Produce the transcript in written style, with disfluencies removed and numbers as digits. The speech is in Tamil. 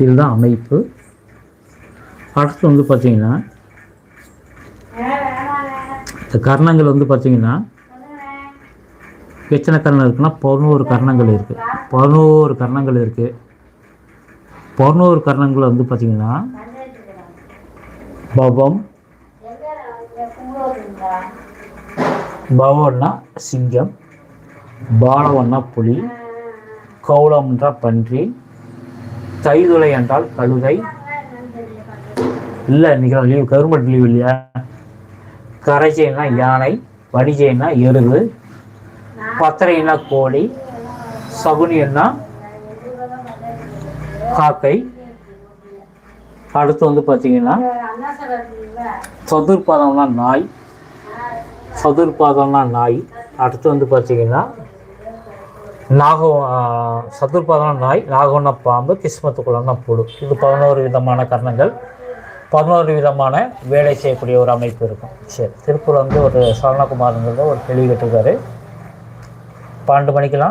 இதுதான் அமைப்பு. அடுத்து வந்து பார்த்தீங்கன்னா இந்த கர்ணங்கள் வந்து பார்த்தீங்கன்னா எத்தனை கர்ணம் இருக்குன்னா 11 கர்ணங்கள் இருக்குது. 11 கர்ணங்கள் இருக்குது. 11 கர்ணங்கள் வந்து பார்த்தீங்கன்னா பவம், பவம்னா சிங்கம், பாலவன்னா புலி, கௌலம் என்றால் பன்றி, தைதுளை என்றால் கழுதை, இல்லை இன்றைக்கி லீவ் கவர்மெண்ட் லீவ் இல்லையா, கரைச்சைன்னா யானை, வடிஜைன்னா எருது, பத்திரைன்னா கோழி, சகுனின்னா காக்கை. அடுத்து வந்து பார்த்தீங்கன்னா சதுர்பாதம்னா நாய், சதுர்பாதம்னா நாய். அடுத்து வந்து பார்த்தீங்கன்னா சதுர்பாதம்னா நாய், நாகம்னா பாம்பு, கிஸ்மத்துக்குள்ளனா புழு. இது 11 விதமான கர்ணங்கள், 11 விதமான வேலை செய்யக்கூடிய ஒரு அமைப்பு இருக்கும். சரி, திருப்பூர் வந்து ஒரு சரணகுமார்ங்கிறத ஒரு கேள்வி கேட்டிருக்காரு. 12 மணிக்கெலாம்